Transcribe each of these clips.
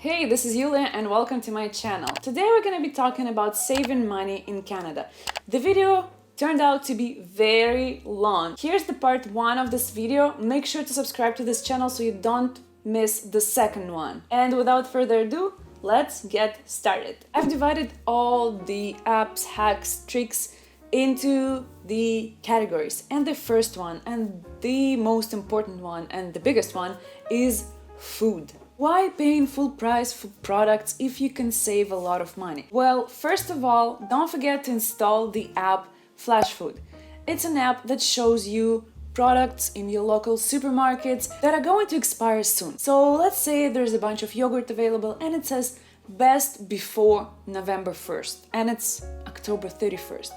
Hey, this is Yulia and welcome to my channel. Today we're going to be talking about saving money in Canada. The video turned out to be very long. Here's the part 1 of this video. Make sure to subscribe to this channel so you don't miss the second one. And without further ado, let's get started. I've divided all the apps, hacks, tricks into the categories. And the first one and the most important one and the biggest one is food. Why paying full price for products if you can save a lot of money? Well, first of all, don't forget to install the app Flashfood. It's an app that shows you products in your local supermarkets that are going to expire soon. So let's say there's a bunch of yogurt available and it says best before November 1st and it's October 31st.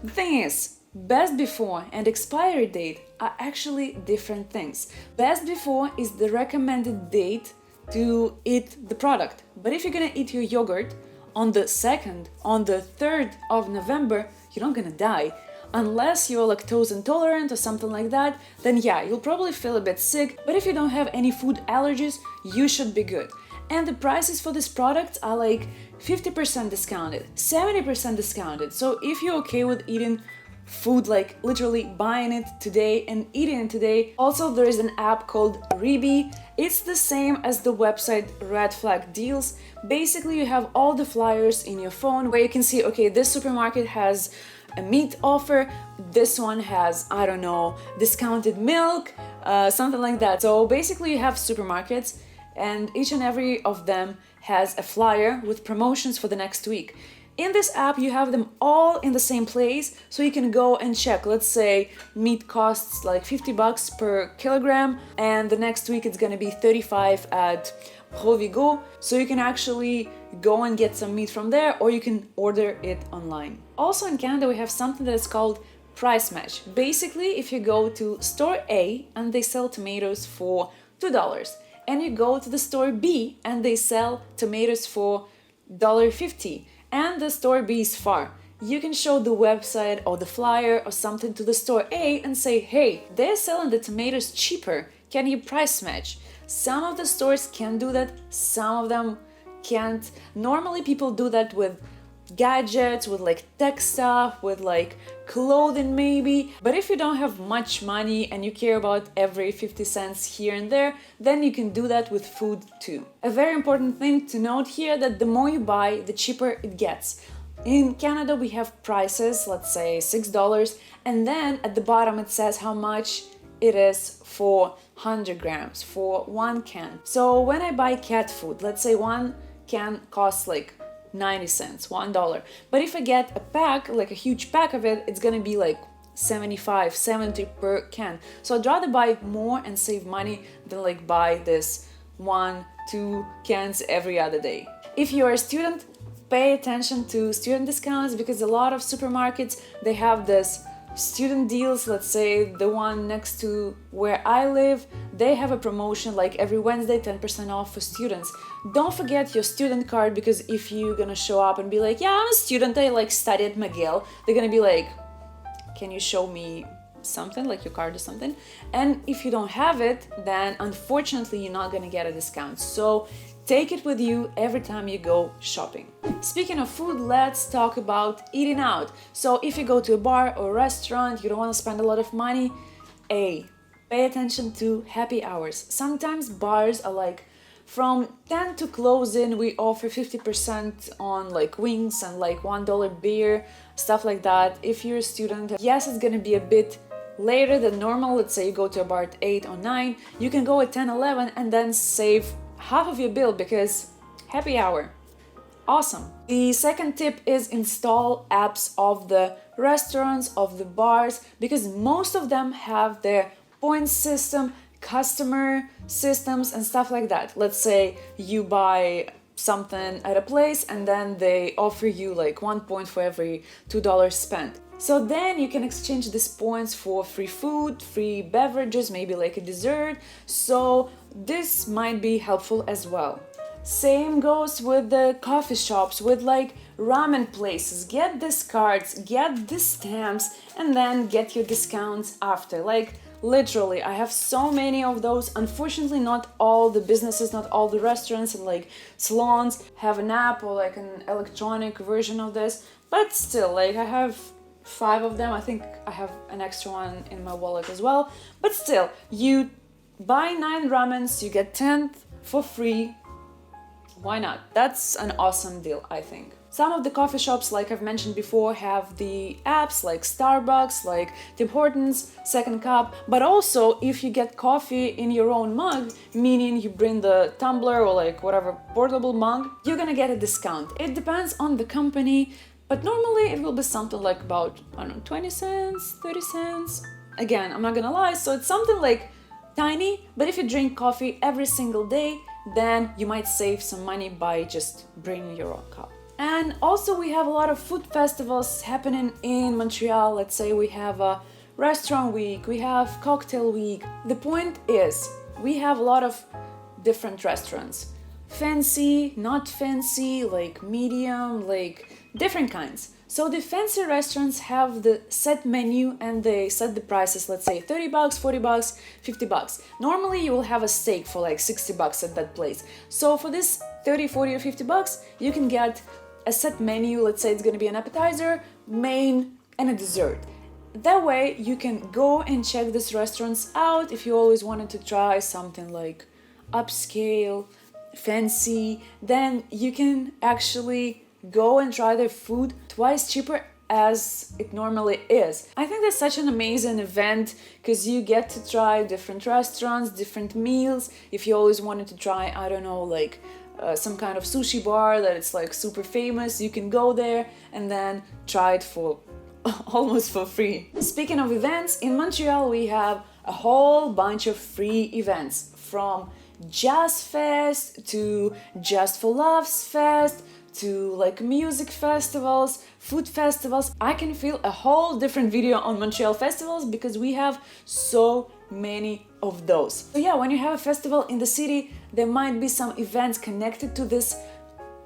The thing is, best before and expiry date are actually different things. Best before is the recommended date to eat the product. But if you're gonna eat your yogurt on the 2nd, on the 3rd of November, you're not gonna die. Unless you're lactose intolerant or something like that, then yeah, you'll probably feel a bit sick, but if you don't have any food allergies, you should be good. And the prices for these products are like 50% discounted, 70% discounted. So if you're okay with eating food, like literally buying it today and eating it today. Also, there is an app called Rebee. It's the same as the website Red Flag Deals. Basically, you have all the flyers in your phone where you can see, okay, this supermarket has a meat offer, this one has, I don't know, discounted milk, something like that. So basically you have supermarkets and each and every of them has a flyer with promotions for the next week. In this app, you have them all in the same place, so you can go and check. Let's say meat costs like $50 per kilogram, and the next week it's gonna be 35 at Provigo. So you can actually go and get some meat from there, or you can order it online. Also in Canada, we have something that is called price match. Basically, if you go to store A and they sell tomatoes for $2, and you go to the store B and they sell tomatoes for $1.50, and the store B is far, you can show the website or the flyer or something to the store A and say, hey, they're selling the tomatoes cheaper, can you price match? Some of the stores can do that, some of them can't. Normally people do that with gadgets, with like tech stuff, with like clothing maybe. But if you don't have much money and you care about every 50 cents here and there, then you can do that with food too. A very important thing to note here that the more you buy, the cheaper it gets. In Canada we have prices, let's say $6, and then at the bottom it says how much it is for 100 grams, for one can. So when I buy cat food, let's say one can costs like 90 cents, $1. But if I get a pack, like a huge pack of it, it's gonna be like 75, 70 per can. So I'd rather buy more and save money than like buy this 1-2 cans every other day. If you're a student, pay attention to student discounts because a lot of supermarkets, they have this student deals. Let's say the one next to where I live, they have a promotion like every Wednesday, 10% off for students. Don't forget your student card, because if you're gonna show up and be like, yeah, I'm a student, I like study at McGill, they're gonna be like, can you show me something, like your card or something? And if you don't have it, then unfortunately you're not gonna get a discount. So take it with you every time you go shopping. Speaking of food, let's talk about eating out. So if you go to a bar or restaurant, you don't want to spend a lot of money, pay attention to happy hours. Sometimes bars are like from 10 to closing, we offer 50% on like wings and like $1 beer, stuff like that. If you're a student, yes, it's gonna be a bit later than normal. Let's say you go to a bar at 8 or 9, you can go at 10, 11 and then save half of your bill because happy hour. Awesome. The second tip is install apps of the restaurants, of the bars, because most of them have their point system, customer systems and stuff like that. Let's say you buy something at a place and then they offer you like 1 point for every $2 spent. So then you can exchange these points for free food, free beverages, maybe like a dessert. So this might be helpful as well. Same goes with the coffee shops, with like ramen places. Get these cards, get these stamps, and then get your discounts after. Like Literally, I have so many of those. Unfortunately, not all the businesses, not all the restaurants and like salons have an app or like an electronic version of this, but still, like I have 5 of them. I think I have an extra one in my wallet as well, but still, you buy 9 ramens, you get 10th for free. Why not? That's an awesome deal, I think. Some of the coffee shops, like I've mentioned before, have the apps like Starbucks, like Tim Hortons, Second Cup, but also if you get coffee in your own mug, meaning you bring the tumbler or like whatever portable mug, you're gonna get a discount. It depends on the company, but normally it will be something like about, I don't know, 20 cents, 30 cents. Again, I'm not gonna lie, so it's something like tiny, but if you drink coffee every single day, then you might save some money by just bringing your own cup. And also we have a lot of food festivals happening in Montreal. Let's say we have a restaurant week, we have cocktail week. The point is, we have a lot of different restaurants. Fancy, not fancy, like medium, like different kinds. So the fancy restaurants have the set menu and they set the prices, let's say 30 bucks, 40 bucks, 50 bucks. Normally you will have a steak for like 60 bucks at that place. So for this 30, 40 or 50 bucks, you can get a set menu. Let's say it's gonna be an appetizer, main and a dessert. That way you can go and check these restaurants out if you always wanted to try something like upscale, fancy, then you can actually go and try their food twice cheaper as it normally is. I think that's such an amazing event because you get to try different restaurants, different meals. If you always wanted to try, I don't know, like some kind of sushi bar that it's like super famous, you can go there and then try it for almost for free. Speaking of events, in Montreal we have a whole bunch of free events, from Jazz Fest to Just for Laughs Fest to like music festivals, food festivals. I can feel a whole different video on Montreal festivals because we have so many of those. So yeah, when you have a festival in the city, there might be some events connected to this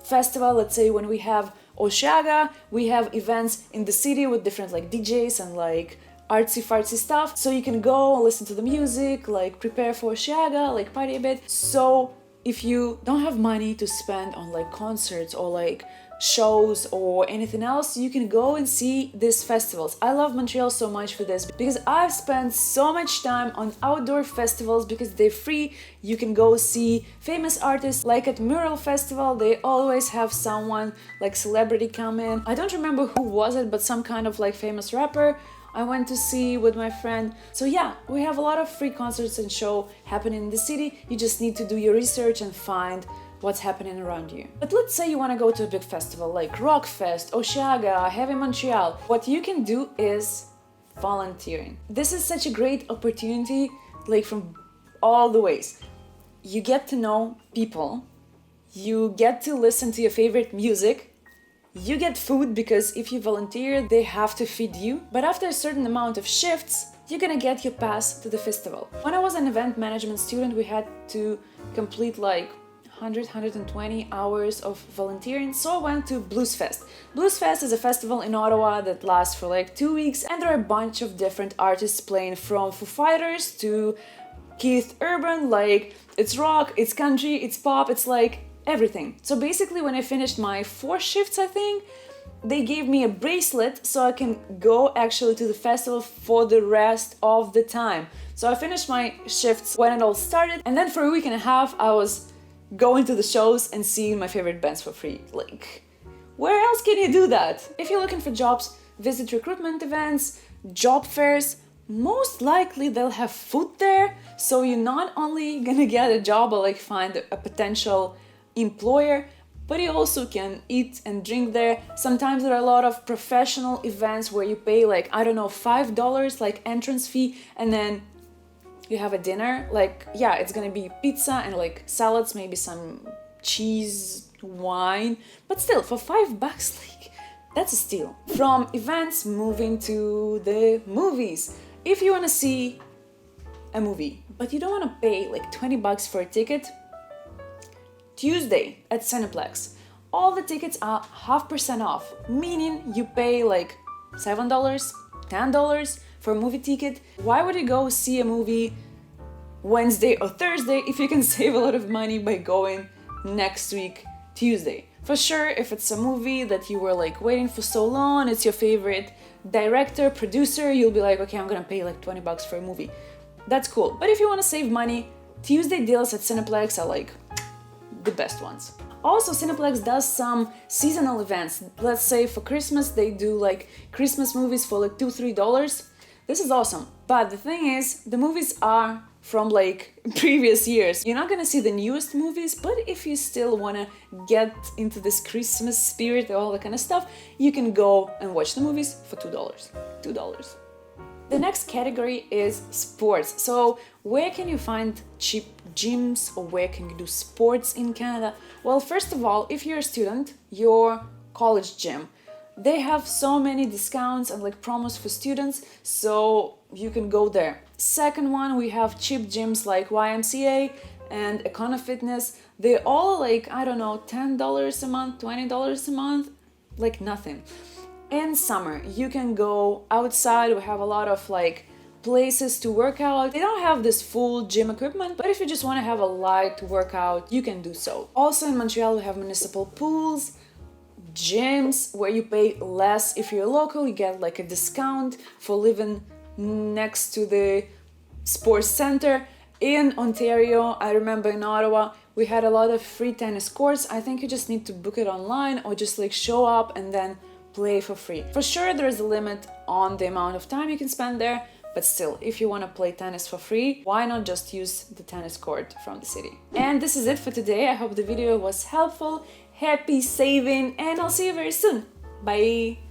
festival. Let's say when we have Oshaga, we have events in the city with different like DJs and like artsy fartsy stuff. So you can go listen to the music, like prepare for Oshaga, like party a bit. So if you don't have money to spend on like concerts or like shows or anything else, you can go and see these festivals. I love Montreal so much for this because I've spent so much time on outdoor festivals because they're free. You can go see famous artists. Like at Mural Festival, they always have someone like celebrity come in. I don't remember who was it, but some kind of like famous rapper I went to see with my friend. So yeah, we have a lot of free concerts and show happening in the city. You just need to do your research and find what's happening around you. But let's say you want to go to a big festival like Rockfest, Oshaga, Heavy Montreal. What you can do is volunteering. This is such a great opportunity, like from all the ways. You get to know people, you get to listen to your favorite music, you get food because if you volunteer, they have to feed you. But after a certain amount of shifts, you're gonna get your pass to the festival. When I was an event management student, we had to complete like 120 hours of volunteering, so I went to Blues Fest. Blues Fest is a festival in Ottawa that lasts for like 2 weeks, and there are a bunch of different artists playing, from Foo Fighters to Keith Urban. Like, it's rock, it's country, it's pop, it's like everything. So basically when I finished my 4 shifts, I think, they gave me a bracelet so I can go actually to the festival for the rest of the time. So I finished my shifts when it all started, and then for a week and a half I was going to the shows and seeing my favorite bands for free. Like, where else can you do that? If you're looking for jobs, visit recruitment events, job fairs. Most likely they'll have food there, so you're not only gonna get a job or like find a potential employer, but you also can eat and drink there. Sometimes there are a lot of professional events where you pay like, I don't know, $5 like entrance fee, and then you have a dinner. Like, yeah, it's gonna be pizza and like salads, maybe some cheese, wine, but still for $5, like, that's a steal. From events, moving to the movies. If you wanna see a movie, but you don't wanna pay like $20 for a ticket, Tuesday at Cineplex, all the tickets are 50% off, meaning you pay like $7, $10 for a movie ticket. Why would you go see a movie Wednesday or Thursday if you can save a lot of money by going next week, Tuesday? For sure, if it's a movie that you were like waiting for so long, it's your favorite director, producer, you'll be like, okay, I'm gonna pay like 20 bucks for a movie. That's cool. But if you want to save money, Tuesday deals at Cineplex are like the best ones. Also, Cineplex does some seasonal events. Let's say for Christmas, they do like Christmas movies for like $2-3. This is awesome. But the thing is, the movies are from like previous years. You're not gonna see the newest movies, but if you still wanna get into this Christmas spirit and all that kind of stuff, you can go and watch the movies for $2. $2. The next category is sports. So where can you find cheap gyms or where can you do sports in Canada? Well, first of all, if you're a student, your college gym, they have so many discounts and like promos for students, so you can go there. Second one, we have cheap gyms like YMCA and Econo Fitness. They all like, I don't know, $10 a month, $20 a month, like nothing. In summer, you can go outside. We have a lot of like places to work out. They don't have this full gym equipment, but if you just want to have a light workout, you can do so. Also in Montreal, we have municipal pools, gyms where you pay less. If you're local, you get like a discount for living next to the sports center. In Ontario, I remember in Ottawa, we had a lot of free tennis courts. I think you just need to book it online or just like show up and then play for free. For sure, there is a limit on the amount of time you can spend there, but still, if you want to play tennis for free, why not just use the tennis court from the city? And this is it for today. I hope the video was helpful. Happy saving, and I'll see you very soon. Bye!